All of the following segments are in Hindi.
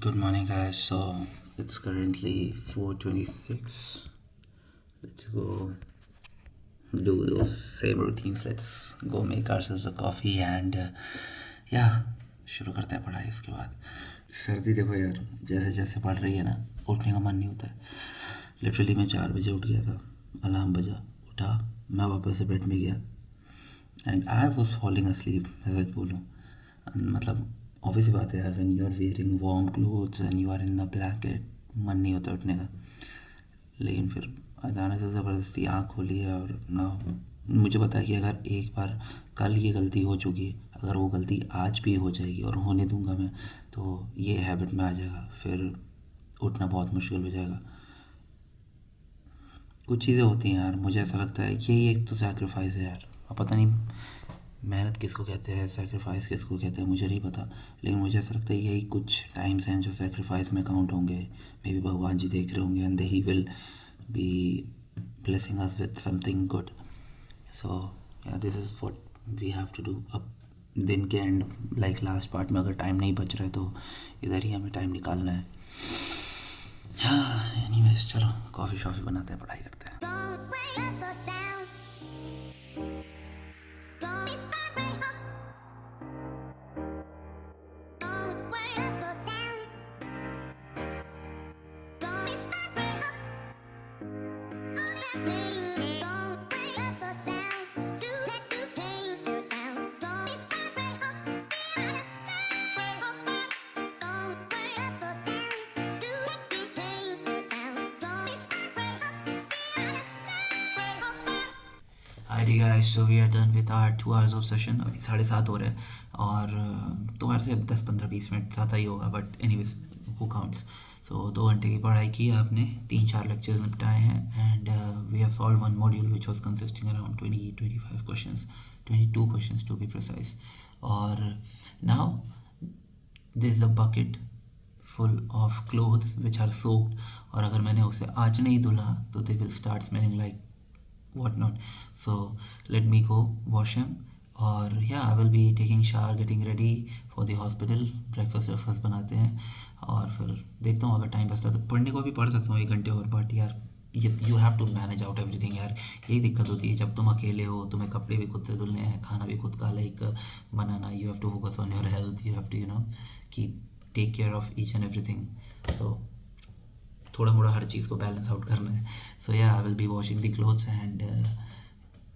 Good morning, guys. So it's currently 4:26. Let's go do those same routines. Let's go make ourselves a coffee and yeah, शुरू करते हैं पढ़ाई उसके बाद। सर्दी देखो यार, जैसे जैसे पढ़ रही है ना, उठने का मन नहीं होता है। लिटरली मैं 4 बजे उठ गया था, अलार्म बजा, उठा, मैं वापस से बेड में गया and I was falling asleep. मैं सच बोलूँ, मतलब ऑब्वियस बात है यार, when you are wearing warm clothes and you are in the blanket, मन नहीं होता उठने का। लेकिन फिर अचानक से ज़बरदस्ती आँख खोली है और ना, मुझे पता है कि अगर एक बार कल ये गलती हो चुकी है, अगर वो गलती आज भी हो जाएगी और होने दूंगा मैं, तो ये हैबिट में आ जाएगा, फिर उठना बहुत मुश्किल हो जाएगा। कुछ चीज़ें होती हैं यार, मुझे ऐसा लगता है यही एक तो सैक्रिफाइस है यार। अब पता नहीं मेहनत किसको कहते हैं, सैक्रिफाइस किसको कहते हैं, मुझे नहीं पता। लेकिन मुझे ऐसा लगता है यही कुछ टाइम्स हैं जो सैक्रिफाइस में काउंट होंगे। मे बी भगवान जी देख रहे होंगे and he will be blessing us with something good. So या this is what we have to do. अब दिन के एंड लाइक लास्ट पार्ट में अगर टाइम नहीं बच रहा है तो इधर ही हमें टाइम निकालना है। हाँ, एनीवेज चलो कॉफ़ी शॉफ़ी बनाते हैं, पढ़ाई करते हैं। Hi guys, so we are done with our 2 hours of session. अभी 7:30 हो रहे हैं और तुम्हारे से 10-15-20 मिनट ज़्यादा ही होगा, बट एनीवेज हु काउंट्स। सो 2 घंटे की पढ़ाई की आपने, 3-4 लेक्चर्स निपटाए हैं and we have solved one module which was consisting around 20-25 questions, 22 questions to be precise. और now this is a bucket full of clothes which are soaked, और अगर मैंने उसे आज नहीं धुला तो they will start smelling like what not. So let me go wash him, और yeah I will be taking shower, getting ready for the hospital. breakfast बनाते हैं और फिर देखता हूँ, अगर टाइम बचता है तो पढ़ने को भी पढ़ सकता हूँ 1 घंटे और। बट यार you have to manage out everything यार। यही दिक्कत होती है जब तुम अकेले हो, तुम्हें कपड़े भी खुद से धुलने हैं, खाना भी खुद का लाइक बनाना। You have to focus on your health, you have to keep take care of each and everything. So थोड़ा मोड़ा हर चीज़ को बैलेंस आउट करना है। सो या I will be washing the clothes and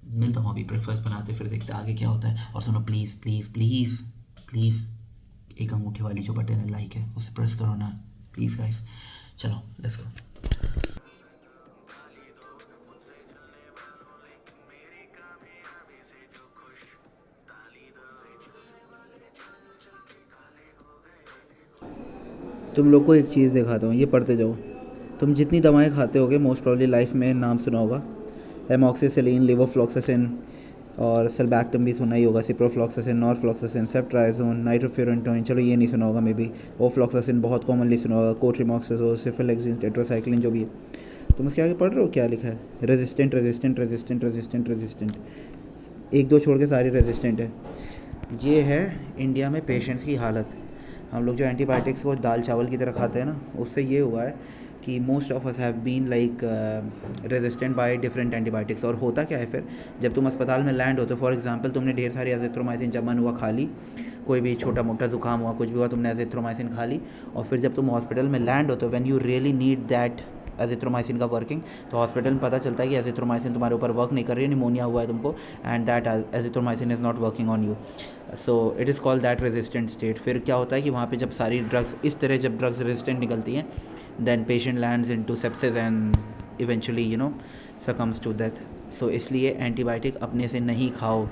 मिलता हूँ अभी ब्रेकफास्ट बनाते, फिर देखते आगे क्या होता है। और सुनो प्लीज़ प्लीज़ प्लीज़ प्लीज़, एक अंगूठे वाली जो बटन है लाइक है उसे प्रेस करो ना प्लीज़ गाइस। चलो लेट्स गो। तुम लोग को एक चीज़ दिखाता हूँ, ये पढ़ते जाओ। तुम जितनी दवाएं खाते होगे मोस्ट प्रॉब्ली लाइफ में नाम सुना होगा, एमॉक्सिसिलिन, लेवोफ्लॉक्सासिन और सेल्बैक्टम भी सुना ही होगा, सिप्रोफ्लॉक्सासिन, नॉरफ्लॉक्सासिन, सेफ्ट्राइजोन, नाइट्रोफ्यूरेंटोइन। चलो ये नहीं सुना होगा मे बी। ओफ्लॉक्सासिन बहुत कॉमनली सुना होगा, कोट्रिमॉक्साजोल, सिफिलेक्सिन, टेट्रासाइक्लिन, जो भी है। तुम उसके आगे पढ़ रहे हो क्या लिखा है? Resistant resistant resistant resistant resistant, एक दो छोड़ के सारी रेजिस्टेंट है। ये है इंडिया में पेशेंट्स की हालत। हम लोग जो एंटीबायोटिक्स को दाल चावल की तरह खाते हैं ना, उससे ये हुआ है कि most of us have been like resistant by different antibiotics. और होता क्या है फिर, जब तुम अस्पताल में लैंड होते हो, फॉर एग्जांपल तुमने ढेर सारी एजिथ्रोमाइसिन जब मन हुआ खा ली, कोई भी छोटा मोटा जुकाम हुआ, कुछ भी हुआ, तुमने एजिथ्रोमाइसिन खा ली, और फिर जब तुम हॉस्पिटल में लैंड होते हो, when you really need that azithromycin का वर्किंग, तो हॉस्पिटल में पता चलता है कि एजिथ्रोमाइसिन तुम्हारे ऊपर वर्क नहीं कर रही है, निमोनिया हुआ है तुमको, and that azithromycin is not working on you. So it is called that resistant state. फिर क्या होता है कि वहाँ पे जब सारी ड्रग्स इस तरह जब ड्रग्स रेजिस्टेंट निकलती हैं, then patient lands into sepsis and eventually succumbs to death. So इसलिए एंटीबायोटिक अपने से नहीं खाओ।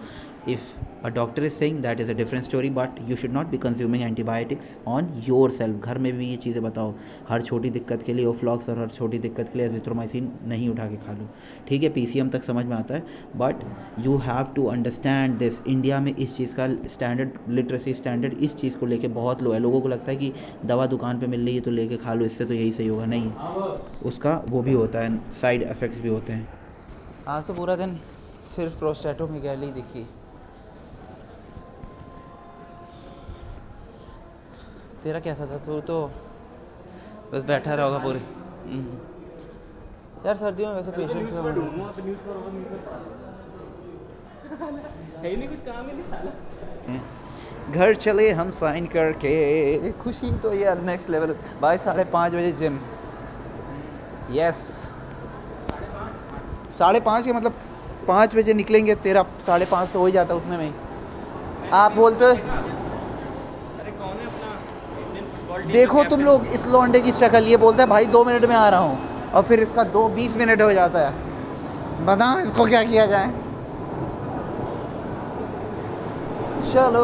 If a doctor is saying that is a different story, but you should not be consuming antibiotics on yourself. घर में भी ये चीज़ें बताओ, हर छोटी दिक्कत के लिए ओफ्लॉक्स और हर छोटी दिक्कत के लिए एजिथ्रोमाइसिन नहीं उठा के खा लो। ठीक है, पीसीएम तक समझ में आता है, but you have to understand this. India में इस चीज़ का स्टैंडर्ड, लिटरेसी स्टैंडर्ड इस चीज़ को लेके बहुत लो है। लोगों को लगता है कि दवा दुकान पे मिल रही है तो लेके खा लो, इससे तो यही सही होगा। नहीं, उसका वो भी होता है, साइड इफ़ेक्ट्स भी होते हैं। आज तो पूरा दिन सिर्फ प्रोस्टेटोमेगाली दिखी। तेरा कैसा था? तू तो बस बैठा रहोगा पूरे। यार सर्दियों में वैसे पेशेंस का घर चले हम साइन करके, खुशी तो ये नेक्स्ट लेवल भाई। 5:30 बजे जिम, यस 5:30 के मतलब 5 बजे निकलेंगे, तेरा 5:30 तो हो ही जाता उतने में ही। आप बोलते हो देखो तुम लोग इस लौंडे की शक्ल, ये बोलता है भाई 2 मिनट में आ रहा हूँ, और फिर इसका 20 मिनट हो जाता है। बताओ इसको क्या किया जाए। चलो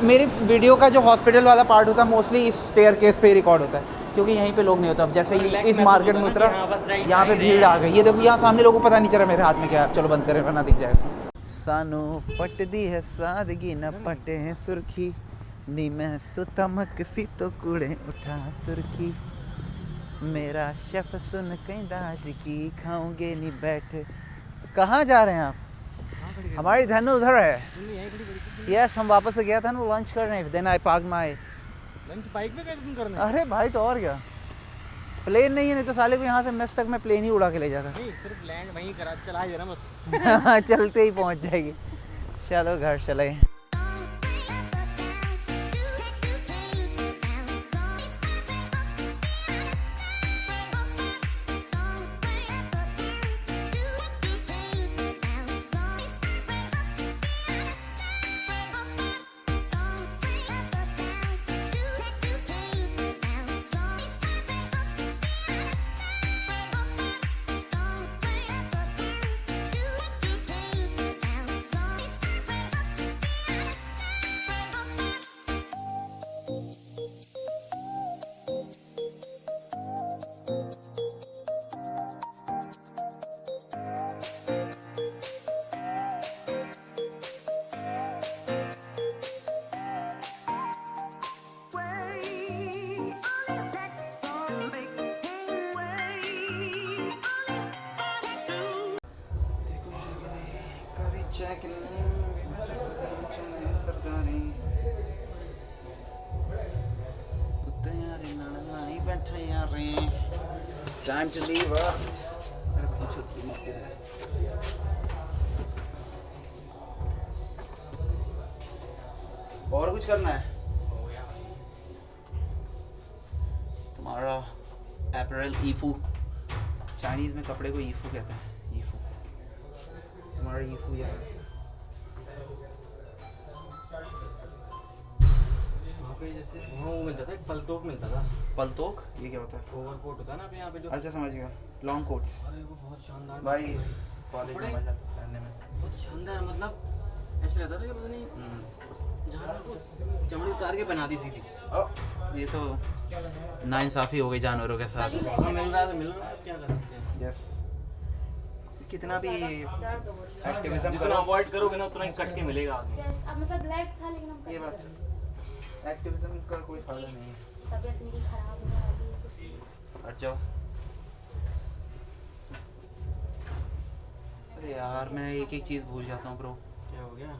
मेरी वीडियो का जो हॉस्पिटल वाला पार्ट होता है मोस्टली इस स्टेयरकेस पे रिकॉर्ड होता है, क्योंकि यहीं पे लोग नहीं होता। अब जैसे ही इस मार्केट में उतरा, यहाँ पे भीड़ आ गई। ये देखो यहाँ सामने लोगों को पता नहीं चला मेरे हाथ में क्या है। चलो बंद करें वरना दिख जाएगा। सानू पटदी है सादगी न पटे है सुर्खी, नी मैं सुतमक सी तो कुड़े उठा तुर्की, मेरा शेफ सुन कहीं दाज की खाओगे नहीं बैठे। कहाँ जा रहे हैं आप? हमारी धनु उधर है। यस हम वापस से गया था ना लंच करने, then I park my lunch bike में कैसे तुम करने? अरे भाई तो और क्या, प्लेन नहीं है, नहीं तो साले को यहाँ से मेस तक मैं प्लेन ही उड़ा के ले जाता। नहीं सिर्फ लैंड वहीं करा, चला जरा बस। चलते ही पहुँच जाएगी। चलो घर चले। Time to leave us. और कुछ करना है? तुम्हारा अपैरल ईफू, चाइनीज में कपड़े को ईफू कहते हैं। ईफू तुम्हारा ईफू यार। जैसे वहाँ वो मिलता था, एक पलतोक मिलता था। पलतोक ये क्या होता है? ओवरकोट होता है ना यहाँ पे जो। अच्छा समझ गया, लॉन्ग कोट। अरे वो बहुत शानदार भाई कॉलेज में मजा आता पहनने में। बहुत शानदार, मतलब ऐसा लगता था कि पता नहीं जहाँ को चमड़ी उतार के बना दी सीधी। ये तो नाइंसाफी हो गई जानवरों के साथ। हाँ मिल रहा है तो मिल रहा है, क्या कर सकते हैं। यस कितना भी एक्टिविज्म जितना करो, अवॉइड करोगे ना उतना ही कट के मिलेगा आगे। अब मतलब ब्लैक था लेकिन हम ये बात एक्टिविज्म का कोई फायदा नहीं है। तबीयत मेरी खराब हो रही है कुछ। हट जाओ। अरे यार मैं एक एक चीज़ भूल जाता हूँ ब्रो। क्या हो गया?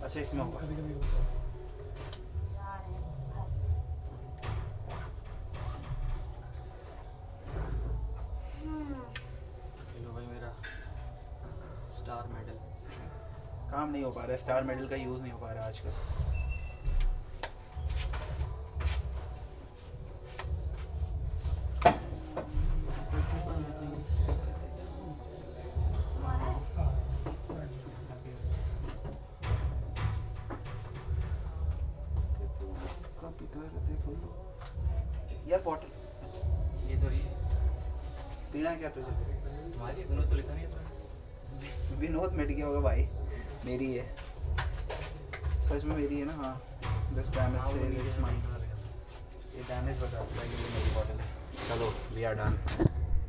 अच्छा इसमें होगा। जा रहे हैं घर। ये लो भाई मेरा स्टार मेडल। काम नहीं हो पा रहा है, स्टार मेडल का यूज़ नहीं हो पा रहा है आजकल। यार बॉटल ये तो ये पीना है क्या तुझे? तुम्हारी उन्होंने तो लिखा नहीं है इसमें। विनोद मिट गया होगा भाई, मेरी है सच में, मेरी है ना। हाँ दिस डैमेज से इट्स माइन। ये डैमेज बताता है कि ये मेरी बॉटल है। चलो वी आर डन।